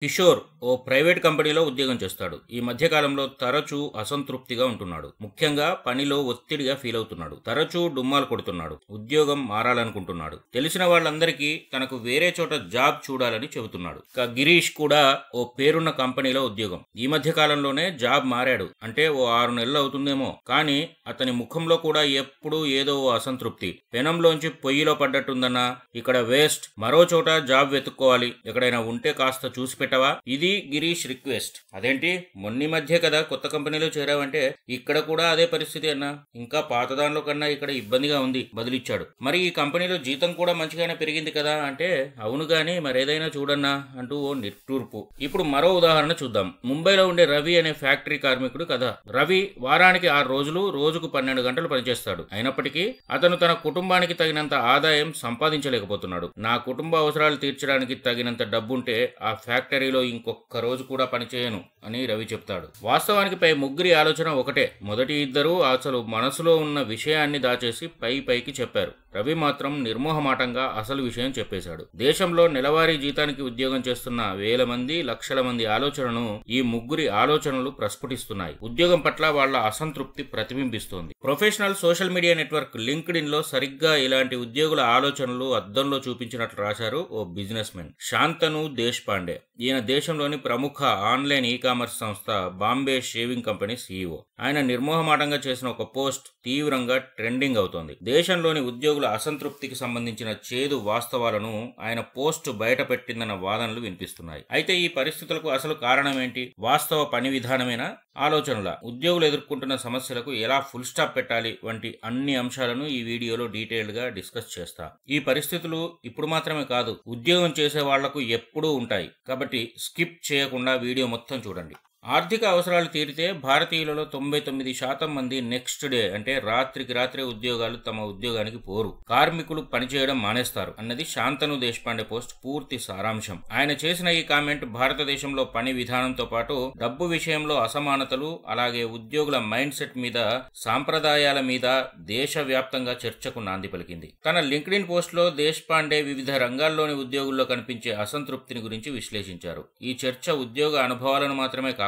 కిషోర్ ఓ private కంపెనీలో ఉద్యోగం చేస్తాడు. ఈ మధ్య కాలంలో తరచూ అసంతృప్తిగా ఉంటున్నాడు. ముఖ్యంగా పనిలో ఒత్తిడిగా ఫీల్ అవుతున్నాడు. తరచూ డుమ్మాలు కొడుతున్నాడు. ఉద్యోగం మారాలనుకుంటున్నాడు. తెలిసిన వాళ్ళందరికీ తనకు వేరే చోట జాబ్ చూడాలని చెబుతున్నాడు. గిరీష్ కూడా ఓ పేరున్న కంపెనీలో ఉద్యోగం. ఈ మధ్య కాలంలోనే జాబ్ మారాడు. అంటే ఓ 6 నెలలు అవుతుందేమో. కానీ అతని ముఖంలో కూడా ఎప్పుడూ ఏదో ఓ అసంతృప్తి. పెనంలోంచి పొయ్యిలో పడ్డట్టుందన్నా, ఇక్కడ వేస్ట్, మరో చోట జాబ్ వెతుక్కోవాలి, ఎక్కడైనా ఉంటే కాస్త చూసి పెట్టవా? ఇది గిరీష్ రిక్వెస్ట్. అదేంటి, మొన్ని మధ్య కదా కొత్త కంపెనీలో చేరావంటే ఇక్కడ కూడా అదే పరిస్థితి అన్నా, ఇంకా పాతదానిలో కన్నా ఇక్కడ ఇబ్బందిగా ఉంది బదులిచ్చాడు. మరి ఈ కంపెనీలో జీతం కూడా మంచిగానే పెరిగింది కదా అంటే, అవును గాని మరేదైనా చూడన్నా అంటూ ఓ నిట్టూర్పు. ఇప్పుడు మరో ఉదాహరణ చూద్దాం. ముంబైలో ఉండే రవి అనే ఫ్యాక్టరీ కార్మికుడు కథ. రవి వారానికి 6 రోజులు, రోజుకు 12 గంటలు పనిచేస్తాడు. అయినప్పటికీ అతను తన కుటుంబానికి తగినంత ఆదాయం సంపాదించలేకపోతున్నాడు. నా కుటుంబ అవసరాలు తీర్చడానికి తగినంత డబ్బుంటే ఆ ఫ్యాక్టరీలో ఇంకొక రోజు కూడా పనిచేయను అని రవి చెప్తాడు. వాస్తవానికి పై ముగ్గురి ఆలోచన ఒకటే. మొదటి ఇద్దరు అసలు మనసులో ఉన్న విషయాన్ని దాచేసి పైకి చెప్పారు. రవి మాత్రం నిర్మోహమాటంగా అసలు విషయం చెప్పేశాడు. దేశంలో నెలవారీ జీతానికి ఉద్యోగం చేస్తున్న వేల మంది, లక్షల మంది ఆలోచనను ఈ ముగ్గురి ఆలోచనలు ప్రస్ఫుటిస్తున్నాయి. ఉద్యోగం పట్ల వాళ్ళ అసంతృప్తి ప్రతిబింబిస్తోంది. Professional social media network LinkedIn లో సరిగ్గా ఇలాంటి ఉద్యోగుల ఆలోచనలు అద్దంలో చూపించినట్లు రాశారు ఓ బిజినెస్ మెన్ శాంతను దేశ్పాండే. ఈయన దేశంలోని ప్రముఖ ఆన్లైన్ ఈ-కామర్స్ సంస్థ బాంబే షేవింగ్ కంపెనీ సీఈఓ. ఆయన నిర్మోహమాటంగా చేసిన ఒక పోస్ట్ తీవ్రంగా ట్రెండింగ్ అవుతోంది. దేశంలోని ఉద్యోగుల అసంతృప్తికి సంబంధించిన చేదు వాస్తవాలను ఆయన పోస్ట్ బయట పెట్టిందన్న వాదనలు వినిపిస్తున్నాయి. అయితే ఈ పరిస్థితులకు అసలు కారణం ఏంటి? వాస్తవ పని విధానమేనా? ఆలోచనల ఉద్యోగులు ఎదుర్కొంటున్న సమస్యలకు ఎలా ఫుల్ స్టాప్ పెట్టాలి వంటి అన్ని అంశాలను ఈ వీడియోలో డీటెయిల్డ్ గా డిస్కస్ చేస్తా. ఈ పరిస్థితులు ఇప్పుడు మాత్రమే కాదు, ఉద్యోగం చేసే వాళ్లకు ఎప్పుడూ ఉంటాయి. కాబట్టి స్కిప్ చేయకుండా వీడియో మొత్తం చూడండి. ఆర్థిక అవసరాలు తీరితే భారతీయులలో 99% మంది నెక్స్ట్ డే అంటే రాత్రికి రాత్రే ఉద్యోగాలు తమ ఉద్యోగానికి పోరు. కార్మికులు పనిచేయడం మానేస్తారు అన్నది శాంతను దేశ్పాండే పోస్ట్ పూర్తి సారాంశం. ఆయన చేసిన ఈ కామెంట్ భారతదేశంలో పని విధానంతో పాటు డబ్బు విషయంలో అసమానతలు, అలాగే ఉద్యోగుల మైండ్ సెట్ మీద, సాంప్రదాయాల మీద దేశవ్యాప్తంగా చర్చకు నాంది పలికింది. తన లింక్డ్ఇన్ పోస్ట్ లో దేశ్పాండే వివిధ రంగాల్లోని ఉద్యోగుల్లో కనిపించే అసంతృప్తిని గురించి విశ్లేషించారు. ఈ చర్చ ఉద్యోగ అనుభవాలను మాత్రమే కాకుండా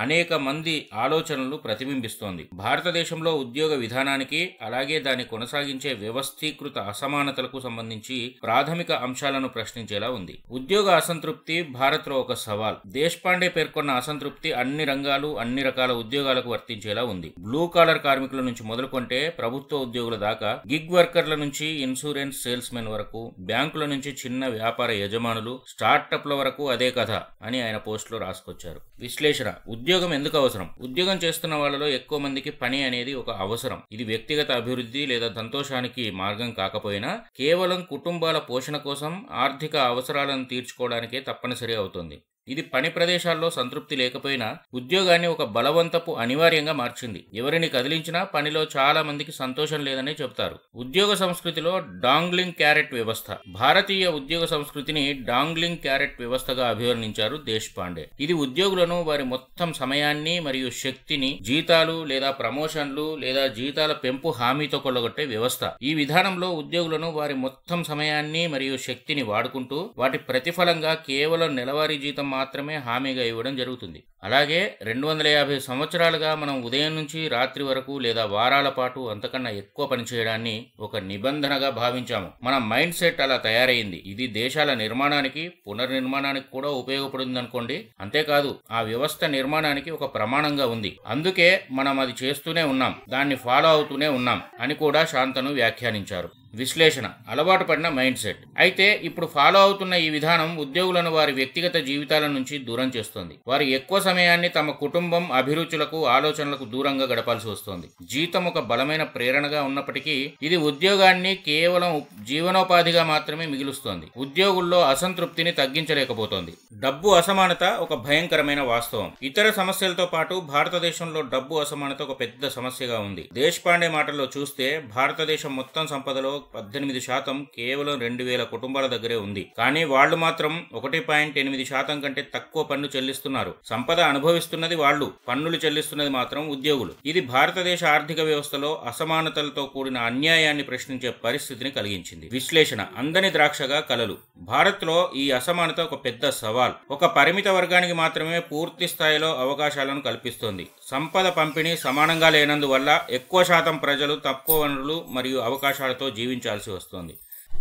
అనేక మంది ఆలోచనలు ప్రతిబింబిస్తోంది. భారతదేశంలో ఉద్యోగ విధానానికి, అలాగే దాన్ని కొనసాగించే వ్యవస్థీకృత అసమానతలకు సంబంధించి ప్రాథమిక అంశాలను ప్రశ్నించేలా ఉంది. ఉద్యోగ అసంతృప్తి భారత్లో ఒక సవాల్. దేశ్పాండే పేర్కొన్న అసంతృప్తి అన్ని రంగాలు, అన్ని రకాల ఉద్యోగాలకు వర్తించేలా ఉంది. బ్లూ కాలర్ కార్మికుల నుంచి మొదలుకొంటే ప్రభుత్వ ఉద్యోగుల దాకా, గిగ్ వర్కర్ల నుంచి ఇన్సూరెన్స్ సేల్స్ మెన్ వరకు, బ్యాంకుల నుంచి చిన్న వ్యాపార యజమానులు, స్టార్టప్ల వరకు అదే కథ అని ఆయన పోస్ట్ లో రాసుకొచ్చారు. విశ్లేషణ: ఉద్యోగం ఎందుకు అవసరం? ఉద్యోగం చేస్తున్న వాళ్ళలో ఎక్కువ మందికి పని అనేది ఒక అవసరం. ఇది వ్యక్తిగత అభివృద్ధి లేదా సంతోషానికి మార్గం కాకపోయినా కేవలం కుటుంబాల పోషణ కోసం, ఆర్థిక అవసరాలను తీర్చుకోవడానికే తప్పనిసరి అవుతుంది. ఇది పని ప్రదేశాల్లో సంతృప్తి లేకపోయినా ఉద్యోగాన్ని ఒక బలవంతపు అనివార్యంగా మార్చింది. ఎవరిని కదిలించినా పనిలో చాలా మందికి సంతోషం లేదని చెబుతారు. ఉద్యోగ సంస్కృతిలో డాంగ్లింగ్ క్యారెట్ వ్యవస్థ. భారతీయ ఉద్యోగ సంస్కృతిని డాంగ్లింగ్ క్యారెట్ వ్యవస్థగా అభివర్ణించారు దేశ్పాండే. ఇది ఉద్యోగులను వారి మొత్తం సమయాన్ని మరియు శక్తిని జీతాలు లేదా ప్రమోషన్లు లేదా జీతాల పెంపు హామీతో కొల్లగొట్టే వ్యవస్థ. ఈ విధానంలో ఉద్యోగులను వారి మొత్తం సమయాన్ని మరియు శక్తిని వాడుకుంటూ వాటి ప్రతిఫలంగా కేవలం నెలవారీ జీతం మాత్రమే హామీగా ఇవ్వడం జరుగుతుంది. అలాగే 250 సంవత్సరాలుగా మనం ఉదయం నుంచి రాత్రి వరకు లేదా వారాల పాటు అంతకన్నా ఎక్కువ పనిచేయడాన్ని ఒక నిబంధనగా భావించాము. మన మైండ్ సెట్ అలా తయారైంది. ఇది దేశాల నిర్మాణానికి, పునర్నిర్మాణానికి కూడా ఉపయోగపడుతుందనుకోండి. అంతేకాదు, ఆ వ్యవస్థ నిర్మాణానికి ఒక ప్రమాణంగా ఉంది. అందుకే మనం అది చేస్తూనే ఉన్నాం, దాన్ని ఫాలో అవుతూనే ఉన్నాం అని కూడా శాంతను వ్యాఖ్యానించారు. విశ్లేషణ: అలవాటు పడిన మైండ్ సెట్. అయితే ఇప్పుడు ఫాలో అవుతున్న ఈ విధానం ఉద్యోగులను వారి వ్యక్తిగత జీవితాల నుంచి దూరం చేస్తోంది. వారు ఎక్కువ సమయాన్ని తమ కుటుంబం, అభిరుచులకు, ఆలోచనలకు దూరంగా గడపాల్సి వస్తోంది. జీతం ఒక బలమైన ప్రేరణగా ఉన్నప్పటికీ ఇది ఉద్యోగాన్ని కేవలం జీవనోపాధిగా మాత్రమే మిగులుస్తోంది. ఉద్యోగుల్లో అసంతృప్తిని తగ్గించలేకపోతోంది. డబ్బు అసమానత ఒక భయంకరమైన వాస్తవం. ఇతర సమస్యలతో పాటు భారతదేశంలో డబ్బు అసమానత ఒక పెద్ద సమస్యగా ఉంది. దేశ్పాండే మాటల్లో చూస్తే భారతదేశం మొత్తం సంపదలో 18% కేవలం 2000 కుటుంబాల దగ్గరే ఉంది. కానీ వాళ్ళు మాత్రం 1.8% కంటే తక్కువ పన్ను చెల్లిస్తున్నారు. సంపద అనుభవిస్తున్నది వాళ్ళు, పన్నులు చెల్లిస్తున్నది మాత్రం ఉద్యోగులు. ఇది భారతదేశ ఆర్థిక వ్యవస్థలో అసమానతలతో కూడిన అన్యాయాన్ని ప్రశ్నించే పరిస్థితిని కలిగించింది. విశ్లేషణ: అందని ద్రాక్షగా కలలు. భారత్లో ఈ అసమానత ఒక పెద్ద సవాల్. ఒక పరిమిత వర్గానికి మాత్రమే పూర్తి స్థాయిలో అవకాశాలను కల్పిస్తోంది. సంపద పంపిణీ సమానంగా లేనందువల్ల ఎక్కువ శాతం ప్రజలు తక్కువ వనరులు మరియు అవకాశాలతో జీవించాల్సి వస్తోంది.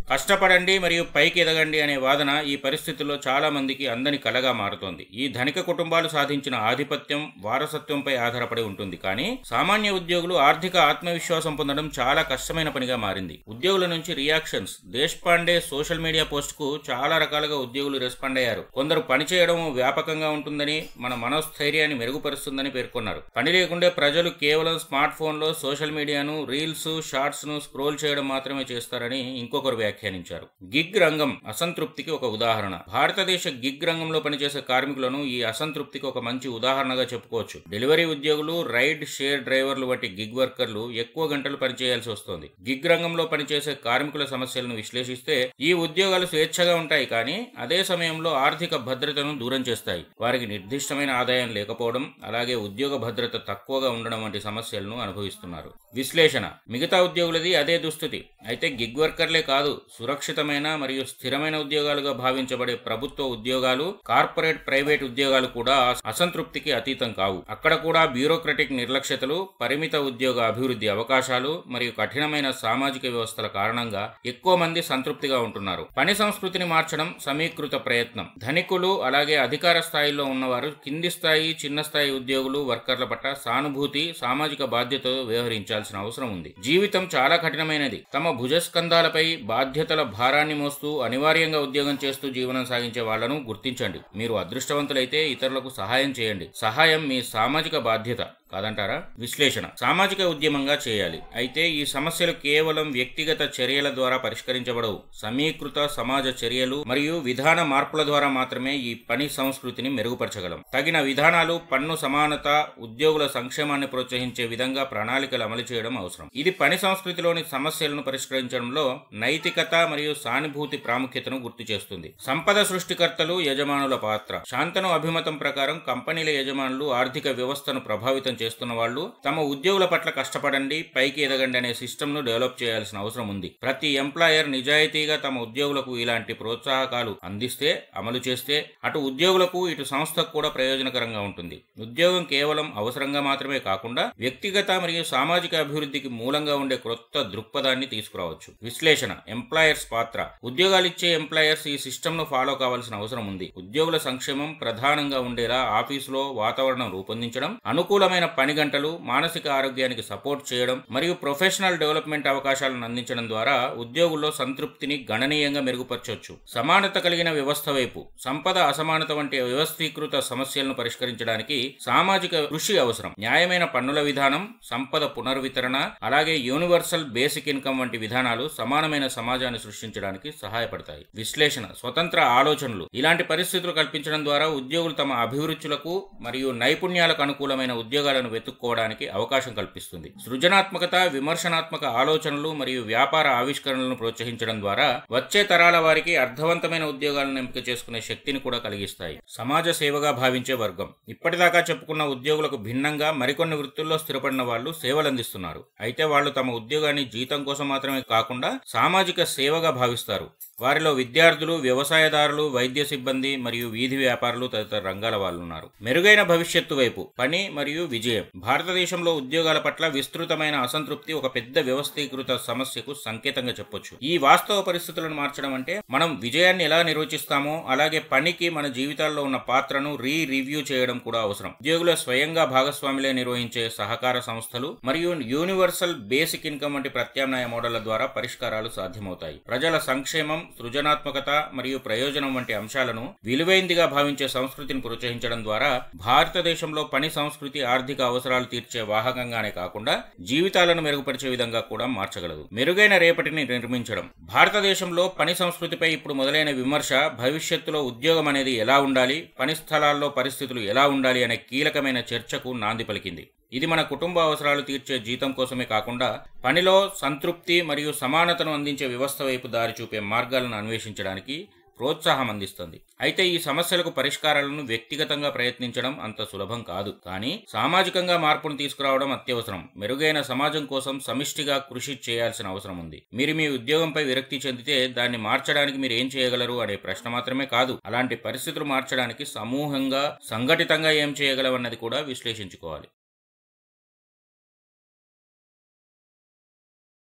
కష్టపడండి మరియు పైకి ఎదగండి అనే వాదన ఈ పరిస్థితుల్లో చాలా మందికి అందని కలగా మారుతోంది. ఈ ధనిక కుటుంబాలు సాధించిన ఆధిపత్యం వారసత్వంపై ఆధారపడి ఉంటుంది. కానీ సామాన్య ఉద్యోగులు ఆర్థిక ఆత్మవిశ్వాసం పొందడం చాలా కష్టమైన పనిగా మారింది. ఉద్యోగుల నుంచి రియాక్షన్స్: దేశపాండే సోషల్ మీడియా పోస్ట్కు చాలా రకాలుగా ఉద్యోగులు రెస్పాండ్ అయ్యారు. కొందరు పని చేయడం వ్యాపకంగా ఉంటుందని, మన మనోస్థైర్యాన్ని మెరుగుపరుస్తుందని పేర్కొన్నారు. పని లేకుండే ప్రజలు కేవలం స్మార్ట్ ఫోన్లో సోషల్ మీడియాను, రీల్స్, షార్ట్స్ను స్క్రోల్ చేయడం మాత్రమే చేస్తారని ఇంకొకరు వ్యాఖ్యానించారు. గిగ్ రంగం అసంతృప్తికి ఒక ఉదాహరణ. భారతదేశ గిగ్ రంగంలో పనిచేసే కార్మికులను ఈ అసంతృప్తికి ఒక మంచి ఉదాహరణగా చెప్పుకోవచ్చు. డెలివరీ ఉద్యోగులు, రైడ్ షేర్ డ్రైవర్లు వంటి గిగ్ వర్కర్లు ఎక్కువ గంటలు పనిచేయాల్సి వస్తోంది. గిగ్ రంగంలో పనిచేసే కార్మికుల సమస్యలను విశ్లేషిస్తే ఈ ఉద్యోగాలు స్వేచ్ఛగా ఉంటాయి, కానీ అదే సమయంలో ఆర్థిక భద్రతను దూరం చేస్తాయి. వారికి నిర్దిష్టమైన ఆదాయం లేకపోవడం, అలాగే ఉద్యోగ భద్రత తక్కువగా ఉండడం వంటి సమస్యలను అనుభవిస్తున్నారు. విశ్లేషణ: మిగతా ఉద్యోగులది అదే దుస్థితి. అయితే గిగ్ వర్కర్లే కాదు, సురక్షితమైన మరియు స్థిరమైన ఉద్యోగాలుగా భావించబడే ప్రభుత్వ ఉద్యోగాలు, కార్పొరేట్ ప్రైవేట్ ఉద్యోగాలు కూడా అసంతృప్తికి అతీతం కావు. అక్కడ కూడా బ్యూరోక్రటిక్ నిర్లక్ష్యతలు, పరిమిత ఉద్యోగ అభివృద్ధి అవకాశాలు మరియు కఠినమైన సామాజిక వ్యవస్థల కారణంగా ఎక్కువ మంది సంతృప్తిగా ఉంటున్నారు. పని సంస్కృతిని మార్చడం సమీకృత ప్రయత్నం. ధనికులు అలాగే అధికార స్థాయిలో ఉన్నవారు కింది స్థాయి, చిన్న స్థాయి ఉద్యోగులు, వర్కర్ల పట్ల సానుభూతి, సామాజిక బాధ్యతతో వ్యవహరించాల్సిన అవసరం ఉంది. జీవితం చాలా కఠినమైనది. తమ భుజస్కంధాలపై బాధ్యతల భారాన్ని మోస్తూ అనివార్యంగా ఉద్యోగం చేస్తూ జీవనం సాగించే వాళ్లను గుర్తించండి. మీరు అదృష్టవంతులైతే ఇతరులకు సహాయం చేయండి. సహాయం మీ సామాజిక బాధ్యత కాదంటారా? విశ్లేషణ: సామాజిక ఉద్యమంగా చేయాలి. అయితే ఈ సమస్యలు కేవలం వ్యక్తిగత చర్యల ద్వారా పరిష్కరించబడవు. సమీకృత సమాజ చర్యలు మరియు విధాన మార్పుల ద్వారా మాత్రమే ఈ పని సంస్కృతిని మెరుగుపరచగలం. తగిన విధానాలు, పన్ను సమానత, ఉద్యోగుల సంక్షేమాన్ని ప్రోత్సహించే విధంగా ప్రణాళికలు అమలు చేయడం అవసరం. ఇది పని సంస్కృతిలోని సమస్యలను పరిష్కరించడంలో నైతికత మరియు సానుభూతి ప్రాముఖ్యతను గుర్తు చేస్తుంది. సంపద సృష్టికర్తలు, యజమానుల పాత్ర. శాంతను అభిమతం ప్రకారం కంపెనీల యజమానులు ఆర్థిక వ్యవస్థను ప్రభావితం చేస్తున్న వాళ్ళు తమ ఉద్యోగుల పట్ల కష్టపడండి, పైకి ఎదగండి అనే సిస్టమ్ను డెవలప్ చేయాల్సిన అవసరం ఉంది. ప్రతి ఎంప్లాయర్ నిజాయితీగా తమ ఉద్యోగులకు ఇలాంటి ప్రోత్సాహకాలు అందిస్తే, అమలు చేస్తే అటు ఉద్యోగులకు ఇటు సంస్థకు కూడా ప్రయోజనకరంగా ఉంటుంది. ఉద్యోగం కేవలం అవసరంగా మాత్రమే కాకుండా వ్యక్తిగత మరియు సామాజిక అభివృద్ధికి మూలంగా ఉండే క్రొత్త దృక్పథాన్ని తీసుకురావచ్చు. విశ్లేషణ: ఎంప్లాయర్స్ పాత్ర. ఉద్యోగాలిచ్చే ఎంప్లాయర్స్ ఈ సిస్టమ్ను ఫాలో కావాల్సిన అవసరం ఉంది. ఉద్యోగుల సంక్షేమం ప్రధానంగా ఉండేలా ఆఫీసులో వాతావరణం రూపొందించడం, అనుకూలమైన పని గంటలు, మానసిక ఆరోగ్యానికి సపోర్ట్ చేయడం మరియు ప్రొఫెషనల్ డెవలప్మెంట్ అవకాశాలను అందించడం ద్వారా ఉద్యోగుల్లో సంతృప్తిని గణనీయంగా మెరుగుపరచవచ్చు. సమానత కలిగిన వ్యవస్థ వైపు. సంపద అసమానత వంటి వ్యవస్థీకృత సమస్యలను పరిష్కరించడానికి సామాజిక కృషి అవసరం. న్యాయమైన పన్నుల విధానం, సంపద పునర్వితరణ, అలాగే యూనివర్సల్ బేసిక్ ఇన్కమ్ వంటి విధానాలు సమానమైన సమాజాన్ని సృష్టించడానికి సహాయపడతాయి. విశ్లేషణ: స్వతంత్ర ఆలోచనలు. ఇలాంటి పరిస్థితులు కల్పించడం ద్వారా ఉద్యోగులు తమ అభిరుచులకు మరియు నైపుణ్యాలకు అనుకూలమైన ఉద్యోగాలను వెతుక్కోవడానికి అవకాశం కల్పిస్తుంది. సృజనాత్మకత, విమర్శనాత్మక ఆలోచనలు మరియు వ్యాపార ఆవిష్కరణలను ప్రోత్సహించడం ద్వారా వచ్చే తరాల వారికి అర్థవంతమైన ఉద్యోగాలను ఎంపిక చేసుకునే శక్తిని కూడా కలిగిస్తాయి. సమాజ సేవగా భావించే వర్గం. ఇప్పటిదాకా చెప్పుకున్న ఉద్యోగులకు భిన్నంగా మరికొన్ని వృత్తుల్లో స్థిరపడిన వాళ్ళు సేవలందిస్తున్నారు. అయితే వాళ్ళు తమ ఉద్యోగాన్ని జీతం కోసం మాత్రమే కాకుండా సామాజిక సేవగా భావిస్తారు. వారిలో విద్యార్థులు, వ్యవసాయదారులు, వైద్య సిబ్బంది మరియు వీధి వ్యాపారులు తదితర రంగాల వాళ్ళు ఉన్నారు. మెరుగైన భవిష్యత్తు వైపు. పని మరియు విజయం. భారతదేశంలో ఉద్యోగాల పట్ల విస్తృతమైన అసంతృప్తి ఒక పెద్ద వ్యవస్థీకృత సమస్యకు సంకేతంగా చెప్పొచ్చు. ఈ వాస్తవ పరిస్థితులను మార్చడం అంటే మనం విజయాన్ని ఎలా నిర్వచిస్తామో అలాగే పనికి మన జీవితాల్లో ఉన్న పాత్రను రివ్యూ చేయడం కూడా అవసరం. ఉద్యోగుల స్వయంగా భాగస్వాములే నిర్వహించే సహకార సంస్థలు మరియు యూనివర్సల్ బేసిక్ ఇన్కమ్ వంటి ప్రత్యామ్నాయ మోడళ్ల ద్వారా పరిష్కారాలు సాధ్యమవుతాయి. ప్రజల సంక్షేమం, సృజనాత్మకత మరియు ప్రయోజనం వంటి అంశాలను విలువైందిగా భావించే సంస్కృతిని ప్రోత్సహించడం ద్వారా భారతదేశంలో పని సంస్కృతి ఆర్థిక అవసరాలు తీర్చే వాహకంగానే కాకుండా జీవితాలను మెరుగుపరిచే విధంగా కూడా మార్చగలదు. మెరుగైన రేపటిని నిర్మించడం. భారతదేశంలో పని సంస్కృతిపై ఇప్పుడు మొదలైన విమర్శ భవిష్యత్తులో ఉద్యోగం అనేది ఎలా ఉండాలి, పని స్థలాల్లో పరిస్థితులు ఎలా ఉండాలి అనే కీలకమైన చర్చకు నాంది పలికింది. ఇది మన కుటుంబ అవసరాలు తీర్చే జీతం కోసమే కాకుండా పనిలో సంతృప్తి మరియు సమానతను అందించే వ్యవస్థ వైపు దారి చూపే మార్గాలను అన్వేషించడానికి ప్రోత్సాహం అందిస్తుంది. అయితే ఈ సమస్యలకు పరిష్కారాలను వ్యక్తిగతంగా ప్రయత్నించడం అంత సులభం కాదు. కానీ సామాజికంగా మార్పును తీసుకురావడం అత్యవసరం. మెరుగైన సమాజం కోసం సమిష్టిగా కృషి చేయాల్సిన అవసరం ఉంది. మీరు మీ ఉద్యోగంపై విరక్తి చెందితే దాన్ని మార్చడానికి మీరు ఏం చేయగలరు అనే ప్రశ్న మాత్రమే కాదు, అలాంటి పరిస్థితులు మార్చడానికి సమూహంగా సంఘటితంగా ఏం చేయగలవన్నది కూడా విశ్లేషించుకోవాలి.